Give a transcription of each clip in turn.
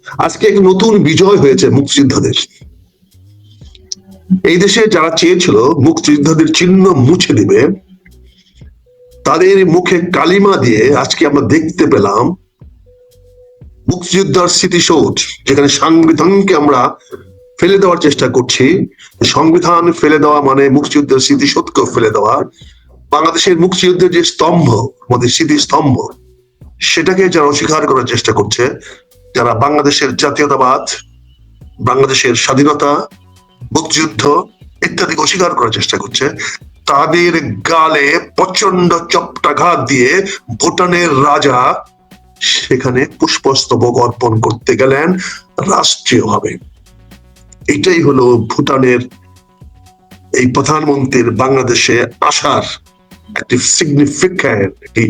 আজকে এক নতুন বিজয় হয়েছে মুক্তিযোদ্ধাদের। এই দেশে যারা চেয়েছিল মুক্তিযোদ্ধাদের চিহ্ন মুছে দিবে, তাদের মুখে কালিমা দিয়ে আজকে আমরা দেখতে পেলাম মুক্তিযোদ্ধার স্মৃতিসৌধ, যেখানে সংবিধানকে আমরা ফেলে দেওয়ার চেষ্টা করছি। সংবিধান ফেলে দেওয়া মানে মুক্তিযুদ্ধের স্মৃতিসৌধকেও ফেলে দেওয়া। বাংলাদেশের মুক্তিযুদ্ধের যে স্তম্ভ, আমাদের স্মৃতিস্তম্ভ, সেটাকে যারা অস্বীকার করার চেষ্টা করছে, যারা বাংলাদেশের জাতীয়তাবাদ, বাংলাদেশের স্বাধীনতা, মুক্তিযুদ্ধ ইত্যাদি অস্বীকার করার চেষ্টা করছে, তাদের গালে প্রচন্ড চপটাঘাত দিয়ে ভুটানের রাজা সেখানে পুষ্পস্তবক অর্পণ করতে গেলেন রাষ্ট্রীয়ভাবে। এটাই হলো ভুটানের এই প্রধানমন্ত্রীর বাংলাদেশে আসার একটি সিগনিফিক্যান্ট, একটি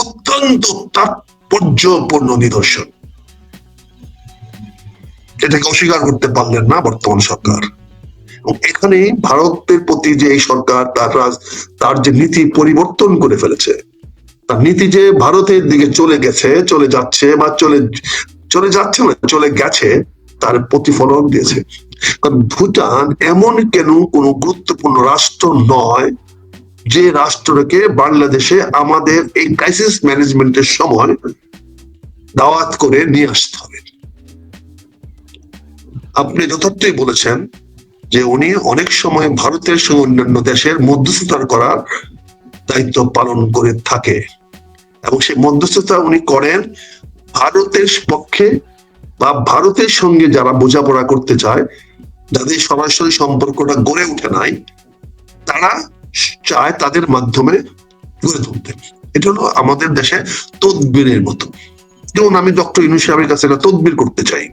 অত্যন্ত তাৎপর্যপূর্ণ নিদর্শন। এটাকে অস্বীকার করতে পারলেন না বর্তমান সরকার। এখানে ভারতের প্রতি যে এই সরকার তার যে নীতি পরিবর্তন করে ফেলেছে, তার নীতি যে ভারতের দিকে চলে গেছে, চলে যাচ্ছে বা চলে যাচ্ছে না, চলে গেছে, তার প্রতিফলন দিয়েছে। কারণ ভুটান এমন কেন কোনো গুরুত্বপূর্ণ রাষ্ট্র নয় যে রাষ্ট্রকে বাংলাদেশে আমাদের এই ক্রাইসিস ম্যানেজমেন্টের সময় দাওয়াত করে নিয়ে আসতে হবে। আপনি যথার্থই বলেছেন যে উনি অনেক সময় ভারতের সঙ্গে অন্যান্য দেশের মধ্যস্থতা করার দায়িত্ব পালন করে থাকে, এবং সেই মধ্যস্থতা উনি করেন ভারতের পক্ষে বা ভারতের সঙ্গে যারা বোঝাপড়া করতে চায়, যাদের সরাসরি সম্পর্কটা গড়ে উঠে নাই, তারা চায় তাদের মাধ্যমে গড়ে তুলতে। এটা হলো আমাদের দেশে তদবিরের মতো। যেমন আমি ডক্টর ইউনূস সাহেবের কাছে একটা তদবির করতে চাই,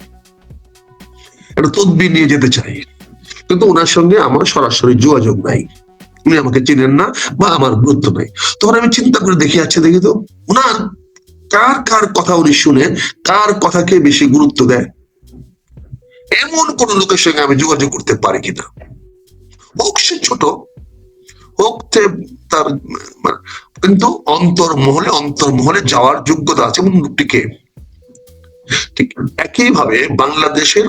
একটা তদবির নিয়ে যেতে চাই, কিন্তু ওনার সঙ্গে আমার সরাসরি যোগাযোগ নাই, উনি আমাকে চিনেন না বা আমার গুরুত্ব নাই। তখন আমি চিন্তা করে দেখি, আচ্ছা দেখি তো ওনার কার কার কথা উনি শুনে কার কথাকে বেশি গুরুত্ব দেয়, এমন কোন লোকের সঙ্গে আমি যোগাযোগ করতে পারি কিনা। হোক সে ছোট, হোক তার, কিন্তু অন্তর্মহলে যাওয়ার যোগ্যতা আছে এমন লোকটিকে। ঠিক একইভাবে বাংলাদেশের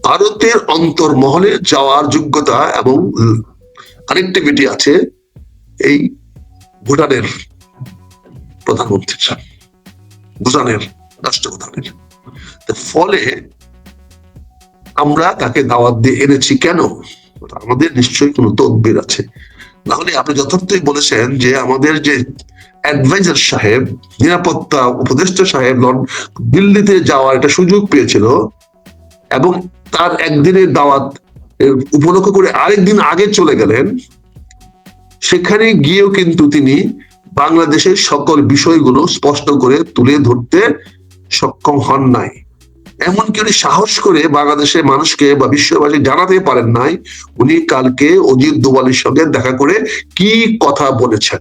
ভারতের অন্তর্মহলে যাওয়ার যোগ্যতা এবং কানেক্টিভিটি আছে এই ভুটানের প্রধানমন্ত্রীর, ভুটানের রাষ্ট্রপ্রধানের। ফলে আমরা তাকে দাওয়াত দিয়ে এনেছি কেন? আমাদের নিশ্চয়ই কোনো তদবির আছে। নাহলে আপনি যথার্থই বলেছেন যে আমাদের যে অ্যাডভাইজার সাহেব, নিরাপত্তা উপদেষ্টা সাহেব দিল্লিতে যাওয়ার একটা সুযোগ পেয়েছিল, এবং তার একদিনের দাওয়াত উপলক্ষ করে আরেকদিন আগে চলে গেলেন। সেখানে গিয়েও কিন্তু তিনি বাংলাদেশের সকল বিষয়গুলো স্পষ্ট করে তুলে ধরতে সক্ষম হন নাই। এমনকি উনি সাহস করে বাংলাদেশের মানুষকে বা বিশ্ববাসী জানাতে পারেন নাই উনি কালকে অজিত দোভালের সঙ্গে দেখা করে কি কথা বলেছেন।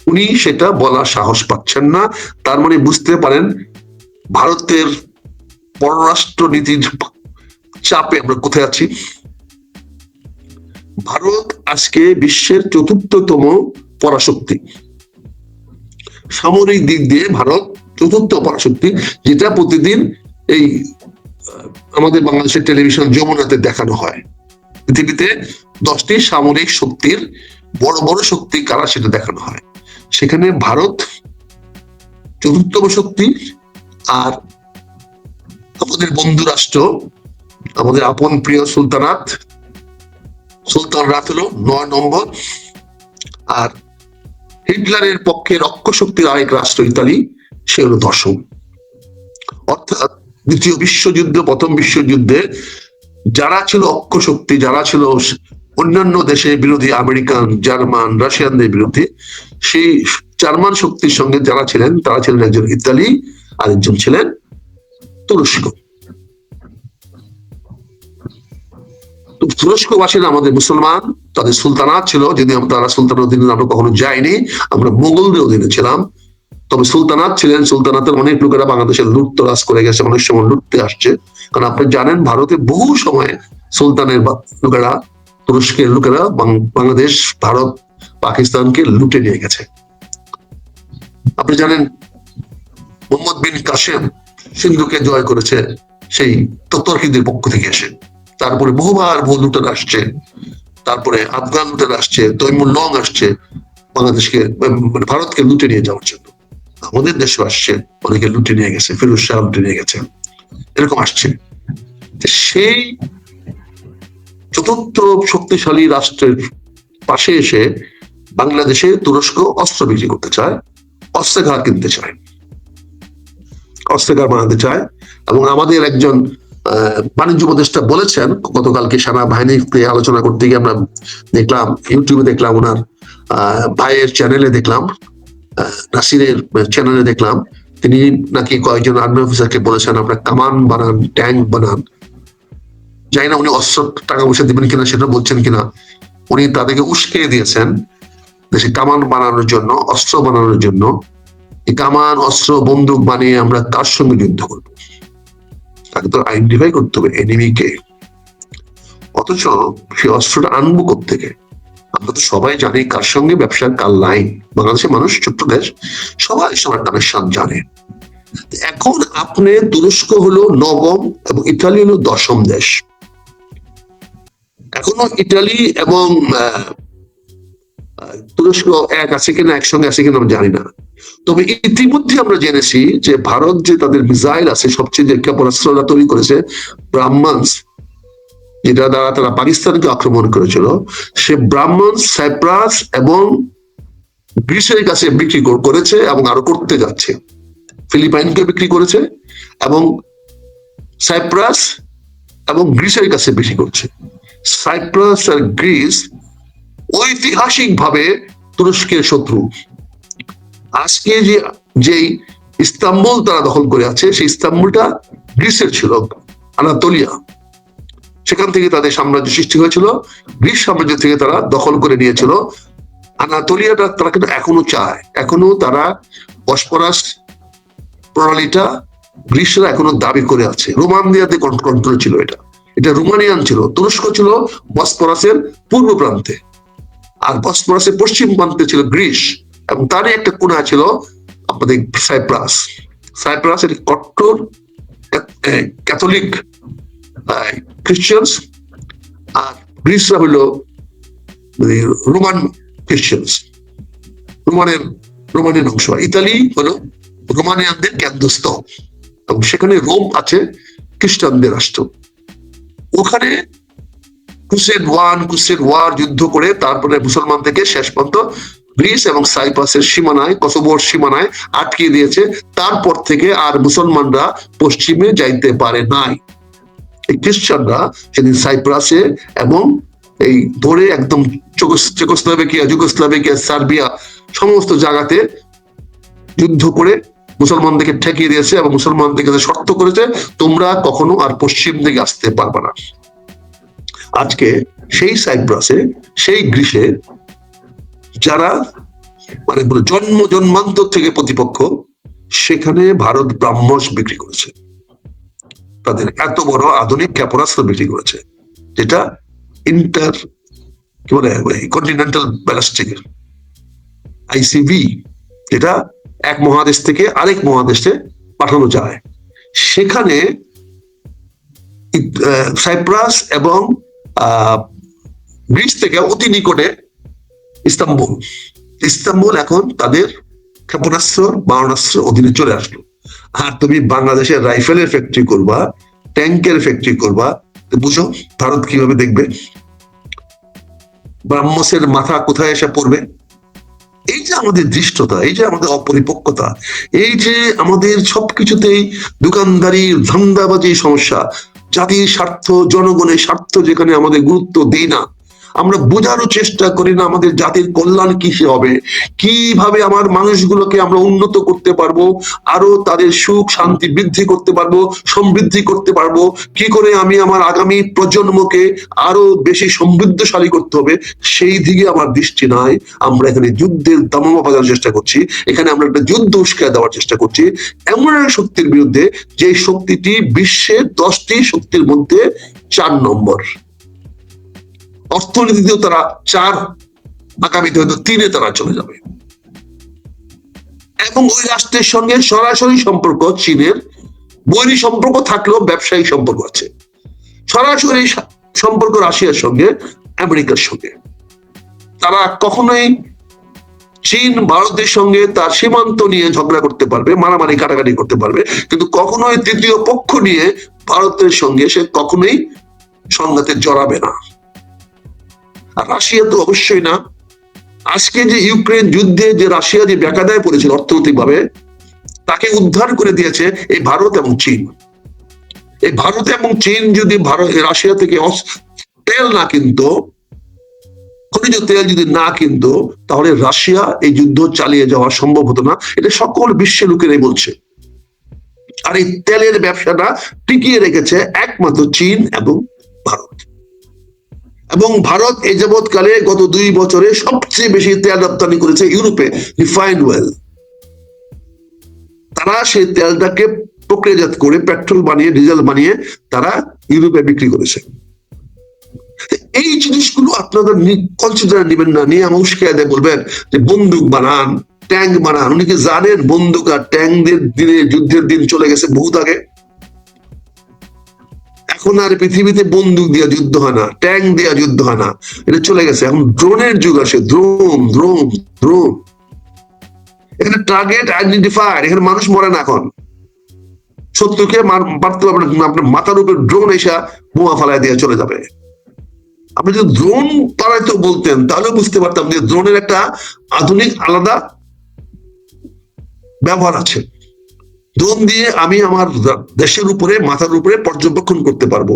উনি সেটা বলার সাহস পাচ্ছেন না। তার মানে বুঝতে পারেন ভারতের পররাষ্ট্র নীতির চাপে আমরা কোথায় আছি। ভারত আজকে বিশ্বের চতুর্থতম পরাশক্তি, সামরিক দিক দিয়ে ভারত চতুর্থ পরাশক্তি, যেটা প্রতিদিন এই আমাদের বাংলাদেশের টেলিভিশন যমুনাতে দেখানো হয়। পৃথিবীতে 10টি সামরিক শক্তির বড় বড় শক্তি কারা সেটা দেখানো হয়। সেখানে ভারত চতুর্থ শক্তি, আর আমাদের বন্ধু রাষ্ট্র, আমাদের আপন প্রিয় সুলতানরাত হলো 9 নম্বর, আর হিটলারের পক্ষে রক্ষ শক্তির আরেক রাষ্ট্র ইতালি, সে হলো 10ম। অর্থাৎ দ্বিতীয় বিশ্বযুদ্ধ, প্রথম বিশ্বযুদ্ধে যারা ছিল অক্ষ শক্তি, যারা ছিল অন্যান্য দেশের বিরোধী, আমেরিকান, জার্মান, রাশিয়ানদের বিরুদ্ধে, সেই জার্মান শক্তির সঙ্গে যারা ছিলেন তারা ছিলেন একজন ইতালি, আরেকজন ছিলেন তুরস্ক। তুরস্কবাসীরা আমাদের মুসলমান, তাদের সুলতানাত ছিল, যদি তারা সুলতানের অধীনে আমরা কখনো যাইনি, আমরা মোগলদের অধীনে ছিলাম, তবে সুলতানাত ছিলেন। সুলতানাতের অনেক লোকেরা বাংলাদেশের লুটতরাজ করে গেছে, অনেক সময় লুটতে আসছে। কারণ আপনি জানেন ভারতে বহু সময় সুলতানের লোকেরা, তুরস্কের লোকেরা বাংলাদেশ, ভারত, পাকিস্তানকে লুটে নিয়ে গেছে। আপনি জানেন মোহাম্মদ বিন কাসেম সিন্ধুকে জয় করেছে সেই তর্কিদের পক্ষ থেকে এসে। তারপরে বহুবার বহু লুটের আসছে, তারপরে আফগান লুটের আসছে, তৈমুর লং আসছে বাংলাদেশকে মানে ভারতকে লুটে নিয়ে যাওয়ার জন্য। আমাদের দেশে আসছে, অনেকে লুটে নিয়ে গেছে, ফিরোজ শাহ লুটে নিয়ে গেছে, এরকম আসছে। সেই চতুর্থ শক্তিশালী রাষ্ট্রের পাশে এসে বাংলাদেশে তুরস্ক অস্ত্র বিক্রি করতে চায়, অস্ত্রাগার কিনতে চায়, অস্ত্রাগার বানাতে চায়। এবং আমাদের একজন বাণিজ্য উপদেষ্টা বলেছেন গতকালকে সেনাবাহিনীতে আলোচনা করতে গিয়ে, আমরা দেখলাম ইউটিউবে দেখলাম, ওনার ভাইয়ের চ্যানেলে দেখলাম, নাসিরের চ্যানেলে দেখলাম, তিনি নাকি কয়েকজন আর্মি অফিসারকে বলেছেন আপনারা কামান বানান, ট্যাঙ্ক বানান। জানি না উনি অস্ত্র টাকা পয়সা দিবেন কিনা সেটা বলছেন কিনা, উনি তাদেরকে উস্কে দিয়েছেন দেশে কামান বানানোর জন্য, অস্ত্র বানানোর জন্য। এই কামান, অস্ত্র, বন্দুক বানিয়ে আমরা কার সঙ্গে যুদ্ধ করব? তাকে তো আইডেন্টিফাই করতে হবে এনিমিকে। অথচ সেই অস্ত্রটা আনবো কোত্থেকে? আমরা তো সবাই জানি কার সঙ্গে ব্যবসা, কার লাইন। বাংলাদেশের মানুষ ছোট্ট দেশ, সবাই সবার কানেকশন জানে। এখন আপনি, তুরস্ক হলো নবম এবং ইতালি হলো দশম দেশ। এখনো ইতালি এবং তুরস্ক এক আছে কিনা, একসঙ্গে আছে কিনা আমরা জানি না। তবে ইতিমধ্যে আমরা জেনেছি যে ভারত যে তাদের মিসাইল আছে, সবচেয়ে যে ক্ষেপণাস্ত্রটা তৈরি করেছে ব্রাহ্মণস, যেটা দ্বারা তারা পাকিস্তানকে আক্রমণ করেছিল, সে ব্রাহ্মণস সাইপ্রাস এবং গ্রিসের কাছে বিক্রি করেছে এবং আরো করতে যাচ্ছে। ফিলিপাইনকে বিক্রি করেছে এবং সাইপ্রাস এবং গ্রিসের কাছে বিক্রি করছে। সাইপ্রাস আর গ্রিস ঐতিহাসিক ভাবে তুরস্কের শত্রু। আজকে যে ইস্তাম্বুল তারা দখল করে আছে, সেই ইস্তাম্বুলটা গ্রিসের ছিল, আনাতোলিয়া। সেখান থেকে তাদের সাম্রাজ্য সৃষ্টি হয়েছিল, গ্রিস সাম্রাজ্য থেকে তারা দখল করে নিয়েছিল আনাতোলিয়াটা। তারা কিন্তু এখনো চায়, এখনো তারা বসপরাস প্রণালীটা গ্রিসরা এখনো দাবি করে আছে। রোমানিয়াতে কন্ট্রোল ছিল, এটা রোমানিয়ান ছিল। তুরস্ক ছিল বসপরাসের পূর্ব প্রান্তে, আর বসপরাসের পশ্চিম প্রান্তে ছিল গ্রিস, এবং তারই একটা কোণা ছিল আমাদের সাইপ্রাস। সাইপ্রাস এর কট্টর ক্যাথলিক খ্রিস্টানস, আর গ্রিসরা হলো রোমান খ্রিস্টানস, রোমানের অংশ। ইতালি হলো রোমানিয়ানদের কেন্দ্রস্থল, এবং সেখানে রোম আছে খ্রিস্টানদের রাষ্ট্র। ওখানে ক্রুসেড ওয়ার যুদ্ধ করে তারপরে মুসলমান থেকে শেষ পর্যন্ত গ্রিস এবং সাইপ্রাসের সীমানায়, কসোভোর সীমানায় আটকে দিয়েছে। তারপর থেকে আর মুসলমানরা পশ্চিমে যাইতে পারে নাই। এই খ্রিস্টানরা সেদিন সাইপ্রাসে এবং এই ধরে একদম যুগোস্লাভিয়া, সার্বিয়া সমস্ত জায়গাতে যুদ্ধ করে মুসলমানদেরকে ঠেকিয়ে দিয়েছে, এবং মুসলমানদেরকে শর্ত করেছে তোমরা কখনো আর পশ্চিম দিকে আসতে পারবে না। আজকে সেই সাইপ্রাসে, সেই গ্রিসে যারা মানে জন্মান্তর থেকে প্রতিপক্ষ, সেখানে ভারত ব্রাহ্মস বিক্রি করেছে, তাদের এত বড় আধুনিক ক্ষেপণাস্ত্র বিক্রি করেছে, যেটা কি বলে কন্টিনেন্টাল ব্যালিস্টিক আইসিবি, যেটা এক মহাদেশ থেকে আরেক মহাদেশে পাঠানো যায়। সেখানে সাইপ্রাস এবং গ্রিস থেকে অতি নিকটে ইস্তাম্বুল এখন তাদের ক্ষেপণাস্ত্র, মারণাস্ত্র অধীনে চলে আসলো। আর তুমি বাংলাদেশের রাইফেলের ফ্যাক্টরি করবা, ট্যাঙ্কের ফ্যাক্টরি করবা, বুঝো ভারত কিভাবে দেখবে? ব্রাহ্মসের মাথা কোথায় এসে পড়বে? এই যে আমাদের দৃষ্টতা, এই যে আমাদের অপরিপক্কতা, এই যে আমাদের সবকিছুতেই দোকানদারি, ধান্দাবাজি সমস্যা, জাতির স্বার্থ, জনগণের স্বার্থ যেখানে আমাদের গুরুত্ব দিই না, আমরা বোঝারও চেষ্টা করি না আমাদের জাতির কল্যাণ কিসে হবে, কিভাবে আমার মানুষগুলোকে আমরা উন্নত করতে পারবো, আরো তাদের সুখ শান্তি বৃদ্ধি করতে পারবো, সমৃদ্ধি করতে পারবো, কি করে আমি আমার আগামী প্রজন্মকে আরো বেশি সমৃদ্ধশালী করতে হবে, সেই দিকে আমার দৃষ্টি নাই। আমরা এখানে যুদ্ধের দামামা বাজানোর চেষ্টা করছি, এখানে আমরা একটা যুদ্ধ উস্কায় দেওয়ার চেষ্টা করছি এমন একটা শক্তির বিরুদ্ধে, যে শক্তিটি বিশ্বের 10টি শক্তির মধ্যে 4 নম্বর। অর্থনীতিতেও তারা 4, আগামীতে হয়তো 3-এ তারা চলে যাবে। এবং ওই রাষ্ট্রের সঙ্গে সরাসরি সম্পর্ক চীনের, বৈরী সম্পর্ক থাকলেও ব্যবসায়িক সম্পর্ক আছে। সরাসরি সম্পর্ক রাশিয়ার সঙ্গে, আমেরিকার সঙ্গে। তারা কখনোই চীন ভারতের সঙ্গে তার সীমান্ত নিয়ে ঝগড়া করতে পারবে, মারামারি কাটাকাটি করতে পারবে, কিন্তু কখনোই তৃতীয় পক্ষ নিয়ে ভারতের সঙ্গে সে কখনোই সংঘাতে জড়াবে না। আর রাশিয়া তো অবশ্যই না। আজকে যে ইউক্রেন যুদ্ধে যে রাশিয়া যে বেকায়দায় পড়েছিল অর্থনৈতিকভাবে, তাকে উদ্ধার করে দিয়েছে এই ভারত এবং চীন। এই ভারত এবং চীন যদি রাশিয়া থেকে তেল না কিনতো, খনিজ তেল যদি না কিনতো, তাহলে রাশিয়া এই যুদ্ধ চালিয়ে যাওয়া সম্ভব হতো না। এটা সকল বিশ্বের লোকেরাই বলছে। আর এই তেলের ব্যবসাটা টিকিয়ে রেখেছে একমাত্র চীন এবং ভারত। এবং ভারত এই যাবৎকালে গত 2 বছরে সবচেয়ে বেশি তেল রপ্তানি করেছে ইউরোপে, রিফাইন্ড ওয়েল। তারা সেই তেলটাকে প্রক্রিয়াজাত করে পেট্রোল বানিয়ে, ডিজেল বানিয়ে তারা ইউরোপে বিক্রি করেছে। এই জিনিসগুলো আপনাদের কনসিডার নেবেন না, নিয়ে আমার উস্কে দেয় বলবেন যে বন্দুক বানান, ট্যাঙ্ক বানান। উনি কি জানেন বন্দুক আর ট্যাঙ্কদের দিনে যুদ্ধের দিন চলে গেছে বহুত আগে? এখন আর পৃথিবীতে বন্দুক দিয়ে যুদ্ধ হয় না, ট্যাঙ্ক দিয়ে যুদ্ধ হয় না, এটা চলে গেছে। এখন ড্রোনের যুগ আসে, ড্রোন ড্রোন ড্রোন। এখানে টার্গেট আইডেন্টিফায়ার, এখানে মানুষ মরে না। এখন শত্রুকে মারতে পারবেন, আপনার মাথার উপর ড্রোন এসে বোমা ফালায় দিয়ে চলে যাবে। আপনি যদি ড্রোন পালাইতে বলতেন তাহলে বুঝতে পারতাম যে ড্রোনের একটা আধুনিক আলাদা ব্যবহার আছে। ড্রোন দিয়ে আমি আমার দেশের উপরে, মাথার উপরে পর্যবেক্ষণ করতে পারবো।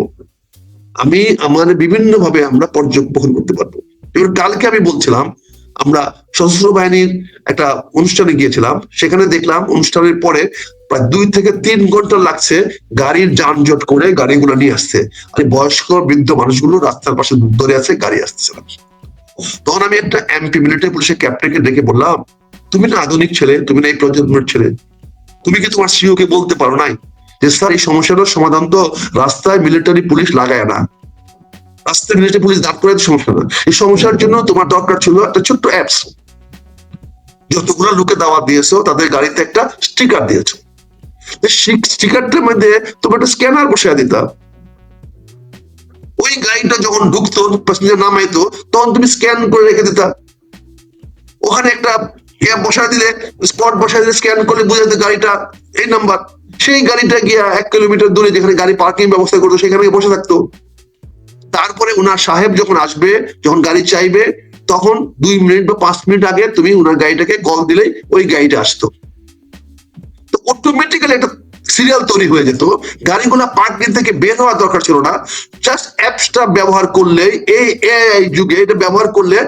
আমি আমার বিভিন্ন ভাবে আমরা পর্যবেক্ষণ করতে পারবো। এবার কালকে আমি বলছিলাম, আমরা সশস্ত্র বাহিনীর একটা অনুষ্ঠানে গিয়েছিলাম, সেখানে দেখলাম অনুষ্ঠানের পরে প্রায় 2 থেকে 3 ঘন্টা লাগছে গাড়ির যানজট করে গাড়িগুলো নিয়ে আসছে। আর বয়স্ক বৃদ্ধ মানুষগুলো রাস্তার পাশে ধরে আছে, গাড়ি আসতেছে না। তখন আমি একটা এমপি মিলিটারি পুলিশের ক্যাপ্টেনকে ডেকে বললাম, তুমি না আধুনিক ছেলে, তুমি না এই প্রজন্মের ছেলে, তুমি কি তোমার সিও কে বলতে পারো নাই যে স্যার এই সমস্যাটার সমাধান তো রাস্তায় মিলিটারি পুলিশ লাগায় না, রাস্তায় মিলিটারি পুলিশ দাঁড় করে সমস্যা না। এই সমস্যার জন্য তোমার দরকার ছিল একটা ছোট্ট অ্যাপস। যতগুলো লোকে দাওয়াত দিয়েছো তাদের গাড়িতে একটা স্টিকার দিয়েছো, স্টিকারটার মধ্যে তোমার একটা স্ক্যানার বসিয়ে দিতা। ওই গাড়িটা যখন ঢুকতো, প্যাসেঞ্জার নামাইতো, তখন তুমি স্ক্যান করে রেখে দিতা। ওখানে একটা বসায় দিলে, স্পট বসায় দিলে, স্ক্যান করলে বুঝে যেত গাড়িটা এই নাম্বার। সেই গাড়িটা গিয়া 1 কিলোমিটার দূরে যেখানে গাড়ি পার্কিং ব্যবস্থা করতো সেখানে বসে থাকতো। তারপরে ওনার সাহেব যখন আসবে, যখন গাড়ি চাইবে, তখন 2 মিনিট বা 5 মিনিট আগে তুমি ওনার গাড়িটাকে কল দিলেই ওই গাড়িটা আসতো। তো অটোমেটিক্যালি একটা সিরিয়াল তৈরি হয়ে যেত। গাড়িগুলা পার্কিং থেকে বের হওয়ার দরকার ছিল না। জাস্ট অ্যাপসটা ব্যবহার করলে, এই এআই যুগে এটা ব্যবহার করলে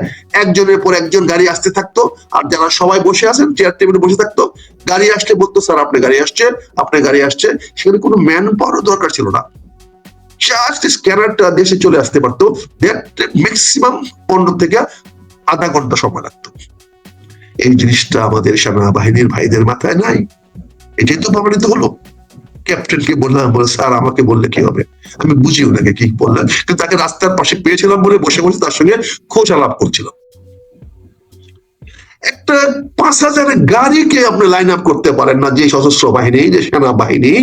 একজনের পর একজন গাড়ি আসতে থাকতো। আর যারা সবাই বসে আছেন চেয়ার টেবিলে বসে থাকতো, গাড়ি আসলে বলতো স্যার আপনার গাড়ি আসছে, আপনার গাড়ি আসছে। সেখানে কোনো ম্যান পাওয়ারও দরকার ছিল না। জাস্ট স্ক্যানারটা দেশে চলে আসতে পারতো। ম্যাক্সিমাম 15 থেকে আধা ঘন্টা সময় লাগতো। এই জিনিসটা আমাদের সেনাবাহিনীর ভাইদের মাথায় নাই। এটাই তো প্রমাণিত হলো। ক্যাপ্টেনকে বললাম, স্যার আমাকে বললে কি হবে? আমি বুঝি ওনাকে কি বললাম, কিন্তু তাকে রাস্তার পাশে পেয়েছিলাম বলে বসে বসে তার সঙ্গে খোঁজ আলাপ করছিলাম। একটা 5,000 গাড়িকে আপনি লাইন আপ করতে পারেন না, যে সশস্ত্র বাহিনী, যে সেনাবাহিনী,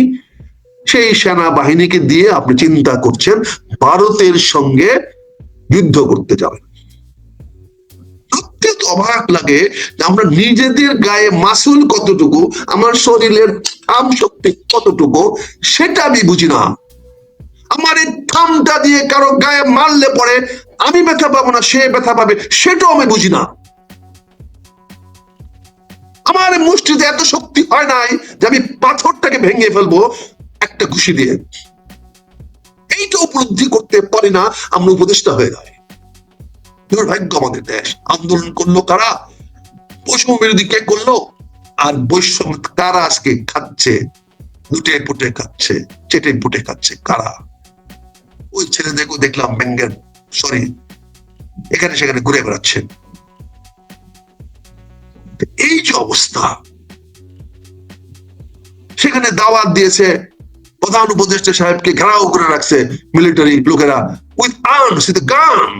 সেই সেনাবাহিনীকে দিয়ে আপনি চিন্তা করছেন ভারতের সঙ্গে যুদ্ধ করতে যাবেন। অবাক লাগে যে আমরা নিজেদের গায়ে মাসুল কতটুকু, আমার শরীরের থাম শক্তি কতটুকু, সেটা আমি বুঝি না। আমার এই থামটা দিয়ে কারো গায়ে মারলে পরে আমি ব্যথা পাবো না, সে ব্যথা পাবে, সেটাও আমি বুঝি না। আমার মুষ্টিতে এত শক্তি হয় নাই যে আমি পাথরটাকে ভেঙে ফেলবো একটা ঘুষি দিয়ে। এইটা উপলব্ধি করতে পারি না, আমরা উপদেষ্টা হয়ে যাই। দুর্ভাগ্য আমাদের দেশ। আন্দোলন করলো কারা? বৈষম্য বিরোধী কে করলো? আর বৈষম্য কারা আজকে খাচ্ছে? লুটে পুটে খাচ্ছে, চেটে পুটে খাচ্ছে কারা? ওই ছেলেদেরকে দেখলাম ব্যাঙ্গের সরি এখানে সেখানে ঘুরে বেড়াচ্ছে। এই যে অবস্থা, সেখানে দাওয়াত দিয়েছে, প্রধান উপদেষ্টা সাহেবকে ঘেরাও করে রাখছে মিলিটারি লোকেরা, উইথ আর্মস, উইথ গান।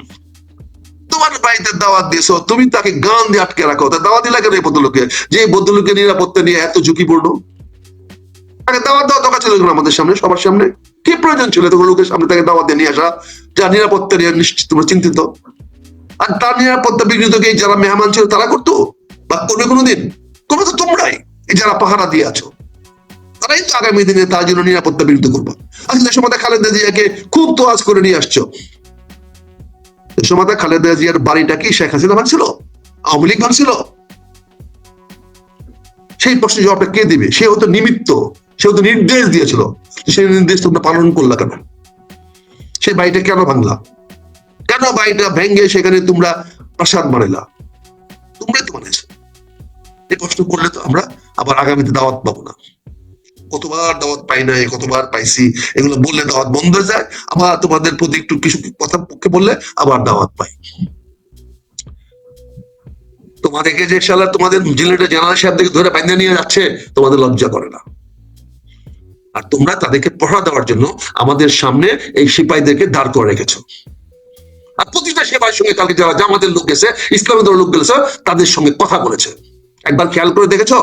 তোমার বাড়িতে দাওয়াত দিয়েছো, তুমি তাকে গান দিয়ে আটকে রাখো, তা দাওয়াত দিলা কেন এই ভদ্রলোকে? যে ভদ্রলোকের নিরাপত্তা নিয়ে এত ঝুঁকিপূর্ণ, তাকে দাওয়াত দেওয়া দরকার ছিল আমাদের সামনে, সবার সামনে। কি প্রয়োজন ছিল তখন লোকের সামনে তাকে দাওয়াত দিয়ে নিয়ে আসা, যা নিরাপত্তা নিয়ে নিশ্চিত তোমরা চিন্তিত? আর তার নিরাপত্তা বিঘ্নিত কে যারা মেহমান ছিল তারা করতো বা করবে কোনোদিন? করবে তো তোমরাই, এই যারা পাহারা দিয়ে আছো, তারাই তো আগামী দিনে তার জন্য নিরাপত্তা বিঘ্নিত করবে। আসলে সময় খালেদা জিয়াকে খুব তোয়াজ করে নিয়ে আসছো। সময় খালেদা জিয়ার বাড়িটা কি শেখ হাসিনা ভাঙছিল, আওয়ামী লীগ ভাঙছিল? সেই প্রশ্নের জবাবটা কে দিবে? সে হয়তো নিমিত্ত, সে হয়তো নির্দেশ দিয়েছিল, সেই নির্দেশ তোমরা পালন করলা কেন? সেই বাড়িটা কেন ভাঙলা? কেন বাড়িটা ভেঙে সেখানে তোমরা প্রাসাদ বানাইলা? তোমরাই তো বানাইছো। এই প্রশ্ন করলে তো আমরা আবার আগামীতে দাওয়াত পাবো না। কতবার দাওয়াত পাই নাই, কতবার পাইছি, এগুলো বললে দাওয়াত বন্ধ হয়ে যায়, আবার তোমাদের প্রতি একটু কিছু কথা পক্ষে বললে আবার দাওয়াত পাই। তোমাদেরকে যে শালা তোমাদের জেনারেটর জেনারেল সাহেবদেরকে ধরে বাইন্দা নিয়ে যাচ্ছে, তোমাদের লজ্জা করে না? আর তোমরা তাদেরকে পড়া দেওয়ার জন্য আমাদের সামনে এই সিপাহীদেরকে দাঁড় করে রেখেছো। আর প্রতিটা সেবার সঙ্গে কালকে যারা জামাতের লোক গেছে, ইসলামী দলের লোক গেছে, তাদের সঙ্গে কথা বলেছে। একবার খেয়াল করে দেখেছো?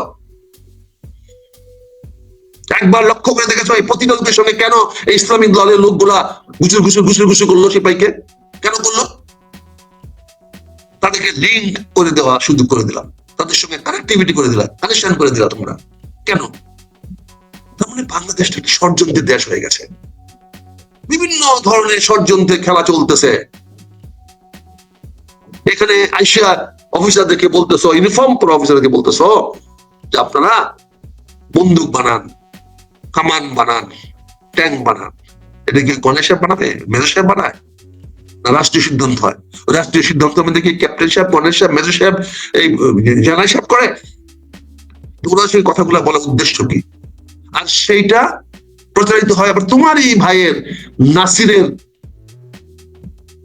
একবার লক্ষ্য করে দেখেছো এই প্রতিটা লোকের সঙ্গে কেন এই ইসলামিক দলের লোকগুলা ঘুষুর করলো সিপাহীকে? কেন করলো? তাদেরকে লিঙ্ক করে দেওয়া শুধু করে দিলাম, তাদের সঙ্গে কানেক্টিভিটি করে দিলাম, কানেকশন করে দিলাম তোমরা। কেন? তার মানে বাংলাদেশটা একটি ষড়যন্ত্রের দেশ হয়ে গেছে। বিভিন্ন ধরনের ষড়যন্ত্রের খেলা চলতেছে। এখানে আইসা অফিসারদেরকে বলতেছো, ইউনিফর্ম পরা অফিসারদেরকে বলতেছো যে আপনারা বন্দুক বানান, কামান বানান, ট্যাঙ্ক বানান। এটা কি গণেশ সাহেব বানাবে, মেজর সাহেব বানায়? না রাষ্ট্রীয় সিদ্ধান্ত হয়? রাষ্ট্রীয় সিদ্ধান্ত মধ্যে কি ক্যাপ্টেন সাহেব, গণেশ সাহেব, মেজর সাহেব, এই জেনারেল সাহেব করে? তোমরা সেই কথাগুলো বলার উদ্দেশ্য কি? আর সেইটা প্রচারিত হয় আবার তোমার এই ভাইয়ের নাসিরের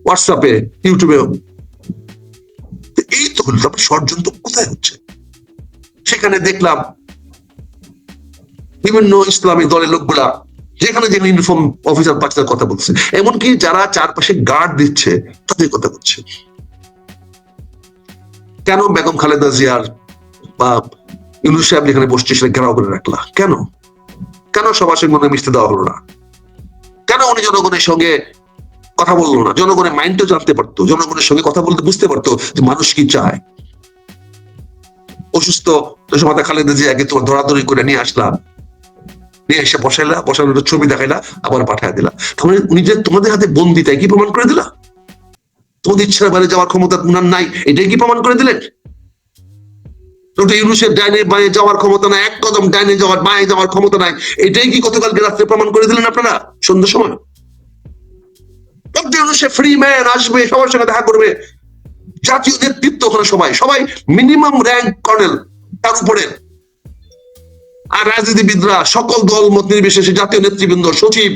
হোয়াটসঅ্যাপে, ইউটিউবে। এই তো হলো ষড়যন্ত্র কোথায় হচ্ছে। সেখানে দেখলাম বিভিন্ন ইসলামী দলের লোকগুলা যেখানে যেখানে ইউনিফর্ম অফিসার পাচ্ছে কথা বলছে, এমনকি যারা চারপাশে গার্ড দিচ্ছে তাদের কথা বলছে। কেন বেগম খালেদা জিয়ার বা ইউনুস সাহেব যেখানে বসছে সেটা ঘেরাও করে রাখলা? কেন? কেন সবার সঙ্গে মনে মিশতে দেওয়া হলো না? কেন উনি জনগণের সঙ্গে কথা বললো না? জনগণের মাইন্ডও জানতে পারতো, জনগণের সঙ্গে কথা বলতে বুঝতে পারতো যে মানুষ কি চায়। অসুস্থ সময় খালেদা জিয়াকে তোমার ধরাধরি করে নিয়ে আসলাম, নিয়ে এসে বসাইলা, বসানোর ছবি দেখাইলা, আবার পাঠায় দিলা। তাহলে উনি যে তোমাদের হাতে বন্দি, তাই কি প্রমাণ করে দিলা? তোমাদের ইচ্ছার বাইরে যাওয়ার ক্ষমতা উনার নাই, এটাই কি প্রমাণ করে দিলেন? ইউনুসের ডাইনে বাঁয়ে যাওয়ার ক্ষমতা নাই, এক কদম ডাইনে যাওয়ার বাঁয়ে যাওয়ার ক্ষমতা নাই, এটাই কি গতকালকে রাত্রে প্রমাণ করে দিলেন আপনারা সন্ধ্যার সময়? ফ্রি ম্যান আসবে, সবার সঙ্গে দেখা করবে, জাতীয় নেতৃত্ব ওখানে সবাই সবাই মিনিমাম র্যাঙ্ক কর্নেল, তার উপরে। আর রাজনীতিবিদরা সকল দল মত নির্বিশেষে জাতীয় নেতৃবৃন্দ, সচিব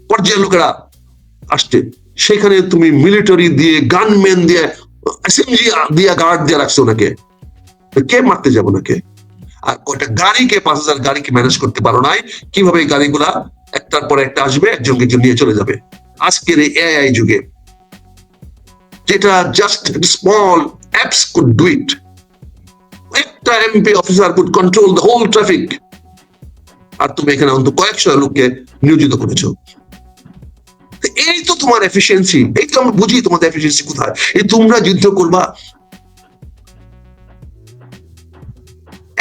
পর্যায়ের লোকেরা আসছে। সেখানে তুমি মিলিটারি দিয়ে, গানম্যান দিয়ে, অ্যাসেম্বলি দিয়ে, গার্ড দিয়ে রাখছো ওনাকে। কে মারতে যাবো নাকি? আর কয়টা গাড়িকে, 5,000 গাড়িকে ম্যানেজ করতে পারো নাই। কিভাবে এই গাড়িগুলা একটার পর একটা আসবে, একজনকে নিয়ে চলে যাবে। আজকের এই এআই যুগে যেটা just small apps could do it, একটা MP officer could control the whole traffic. আর তুমি এখানে অন্তত কয়েকশো লোককে নিয়োজিত করেছো। এই তো তোমার এফিসিয়েন্সি। এই তো আমরা বুঝি তোমাদের এফিসিয়েন্সি কোথায়। এই তোমরা যুদ্ধ করবা,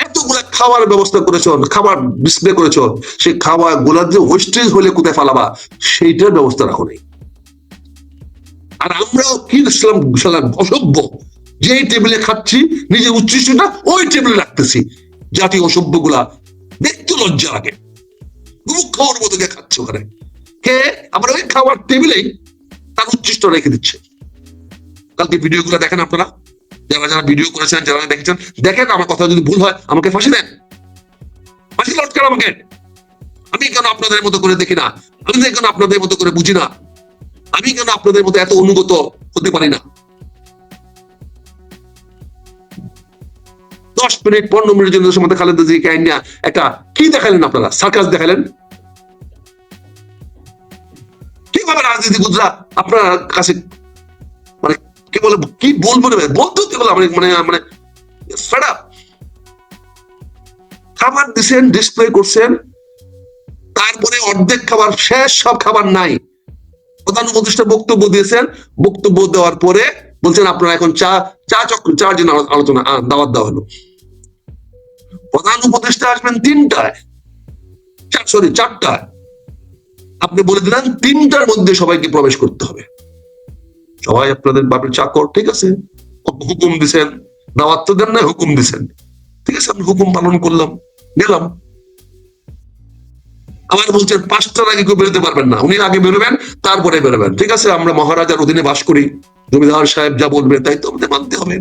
এতগুলা খাওয়ার ব্যবস্থা করেছ, খাবার ডিসপ্লে করেছ, সেই খাবার গুলা যে ওয়েস্টেজ হলে কোথায় ফালাবা সেইটার ব্যবস্থা রাখো নেই। আর আমরাও কি ইসলাম অসভ্য, যে টেবিলে খাচ্ছি নিজের উচ্ছিষ্টটা ওই টেবিলে রাখতেছি। জাতীয় অসভ্য গুলা দেখতে লজ্জা লাগে, খাওয়ার মতো খাচ্ছে ওখানে। কে আমরা ওই খাওয়ার টেবিলেই তার উচ্ছিষ্ট রেখে দিচ্ছে। কালকে ভিডিও গুলো দেখেন আপনারা, যারা যারা ভিডিও করেছেন, যারা দেখেছেন, দেখেন। আমার কথা যদি ভুল হয় আমাকে ফাঁসি দেন, ফাঁসি লটকান আমাকে। আমি কেন আপনাদের মতো করে দেখি না? আমি কেন আপনাদের মতো করে বুঝি না? আমি কেন আপনাদের মতো এত অনুগত হতে পারি না? 10 মিনিট 15 মিনিটের জন্য সময় খালেদা জিয়াকে আইনা একটা কি দেখালেন আপনারা? সার্কাস দেখালেন। কিভাবে রাজনীতিবিদরা আপনার কাছে মানে কি বলে, কি বলবো না বলতে গেলো মানে মানে fed up। খাবার দিচ্ছেন, ডিসপ্লে করছেন, তারপরে অর্ধেক খাবার শেষ, সব খাবার নাই। প্রধান উপদেষ্টা বক্তব্য দিয়েছেন, বক্তব্য দেওয়ার পরে বলছেন আপনারা এখন চা চক্র, চার জন আলোচনা দাওয়াত দেওয়া হলো। প্রধান উপদেষ্টা আসবেন 3টায়, সরি 4টায়, আপনি বলে দিলেন 3টার মধ্যে সবাইকে প্রবেশ করতে হবে। সবাই আপনাদের বাপের চাকর, ঠিক আছে, হুকুম দিছেন, দাওয়াত তো দেন না, হুকুম দিছেন, ঠিক আছে, আমি হুকুম পালন করলাম, গেলাম। আবার বলছেন 5টার আগে কেউ বেরোতে পারবেন না, উনি আগে বেরোবেন, তারপরে বেরোবেন। ঠিক আছে, আমরা মহারাজার অধীনে বাস করি, জমিদার সাহেব যা বলবে তাই তো আমাদের মানতে হবে।